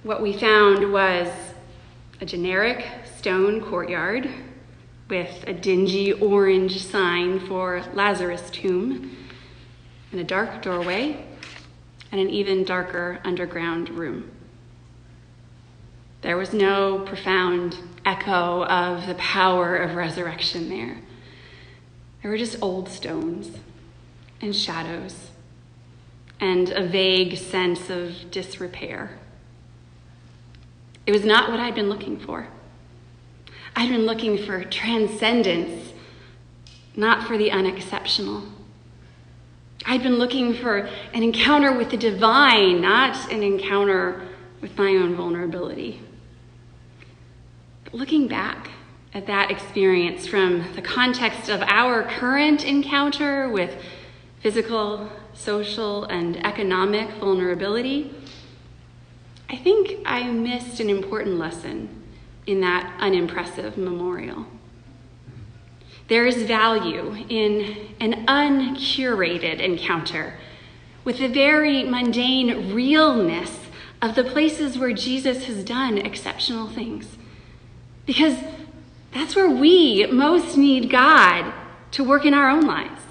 what we found was a generic stone courtyard with a dingy orange sign for Lazarus' tomb, and a dark doorway, and an even darker underground room. There was no profound echo of the power of resurrection there. There were just old stones and shadows and a vague sense of disrepair. It was not what I'd been looking for. I'd been looking for transcendence, not for the unexceptional. I'd been looking for an encounter with the divine, not an encounter with my own vulnerability. But looking back at that experience from the context of our current encounter with physical, social, and economic vulnerability, I think I missed an important lesson in that unimpressive memorial. There is value in an uncurated encounter with the very mundane realness of the places where Jesus has done exceptional things. Because that's where we most need God to work in our own lives.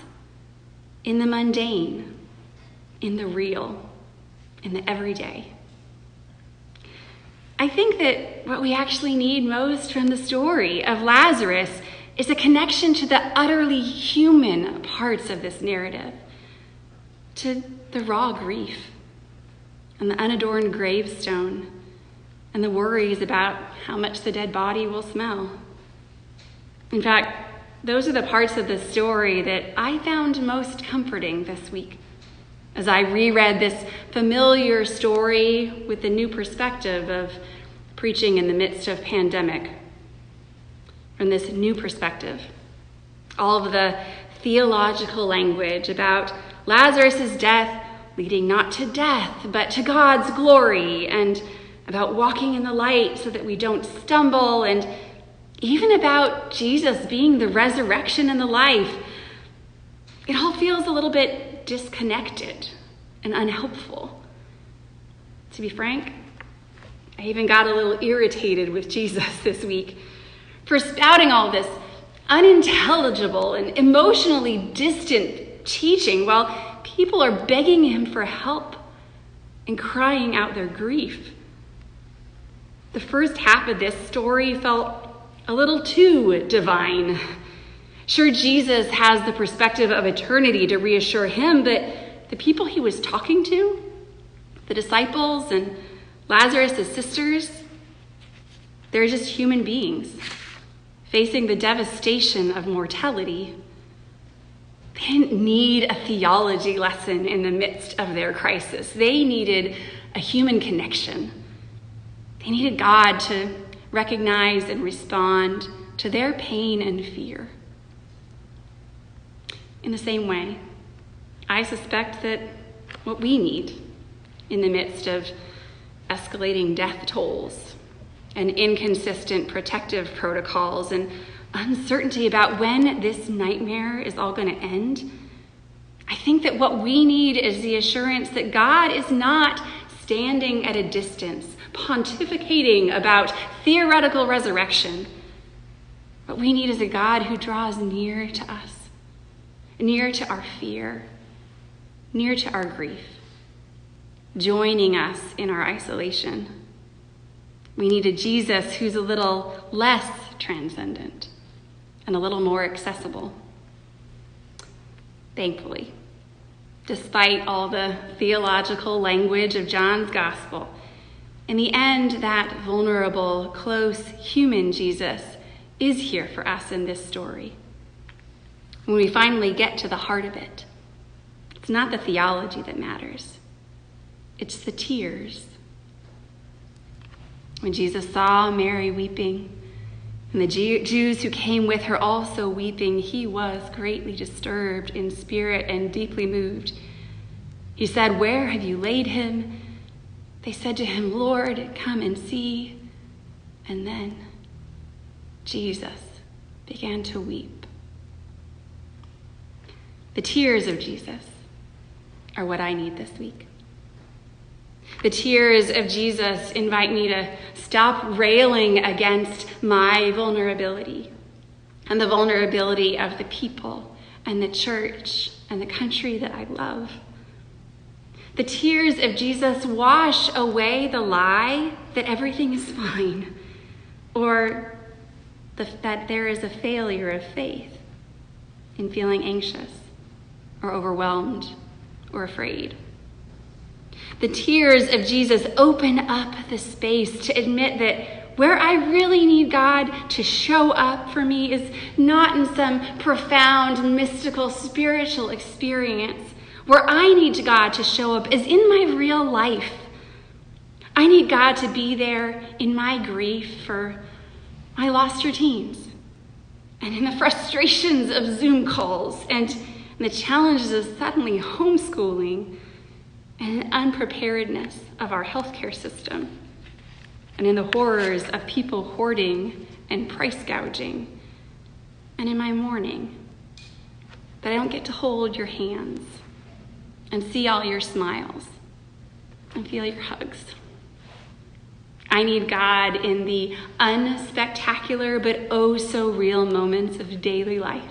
In the mundane, in the real, in the everyday. I think that what we actually need most from the story of Lazarus is a connection to the utterly human parts of this narrative, to the raw grief and the unadorned gravestone and the worries about how much the dead body will smell. In fact, those are the parts of the story that I found most comforting this week as I reread this familiar story with the new perspective of preaching in the midst of pandemic. From this new perspective, all of the theological language about Lazarus' death leading not to death, but to God's glory, and about walking in the light so that we don't stumble, and even about Jesus being the resurrection and the life, it all feels a little bit disconnected and unhelpful. To be frank, I even got a little irritated with Jesus this week for spouting all this unintelligible and emotionally distant teaching while people are begging him for help and crying out their grief. The first half of this story felt a little too divine. Sure, Jesus has the perspective of eternity to reassure him, but the people he was talking to, the disciples and Lazarus' sisters, they're just human beings facing the devastation of mortality. They didn't need a theology lesson in the midst of their crisis. They needed a human connection. They needed God to recognize and respond to their pain and fear. In the same way, I suspect that what we need in the midst of escalating death tolls and inconsistent protective protocols and uncertainty about when this nightmare is all going to end, I think that what we need is the assurance that God is not standing at a distance, pontificating about theoretical resurrection. What we need is a God who draws near to us, near to our fear, near to our grief, joining us in our isolation. We need a Jesus who's a little less transcendent and a little more accessible. Thankfully, despite all the theological language of John's gospel, in the end, that vulnerable, close, human Jesus is here for us in this story. When we finally get to the heart of it, it's not the theology that matters. It's the tears. When Jesus saw Mary weeping, and the Jews who came with her also weeping, he was greatly disturbed in spirit and deeply moved. He said, "Where have you laid him?" They said to him, "Lord, come and see." And then Jesus began to weep. The tears of Jesus are what I need this week. The tears of Jesus invite me to stop railing against my vulnerability and the vulnerability of the people and the church and the country that I love. The tears of Jesus wash away the lie that everything is fine, or that there is a failure of faith in feeling anxious or overwhelmed or afraid. The tears of Jesus open up the space to admit that where I really need God to show up for me is not in some profound, mystical, spiritual experience. Where I need God to show up is in my real life. I need God to be there in my grief for my lost routines, and in the frustrations of Zoom calls, and the challenges of suddenly homeschooling, and the unpreparedness of our healthcare system, and in the horrors of people hoarding and price gouging, and in my mourning that I don't get to hold your hands and see all your smiles and feel your hugs. I need God in the unspectacular but oh so real moments of daily life.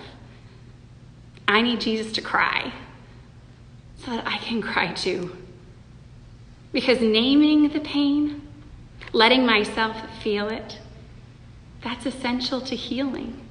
I need Jesus to cry so that I can cry too. Because naming the pain, letting myself feel it, that's essential to healing.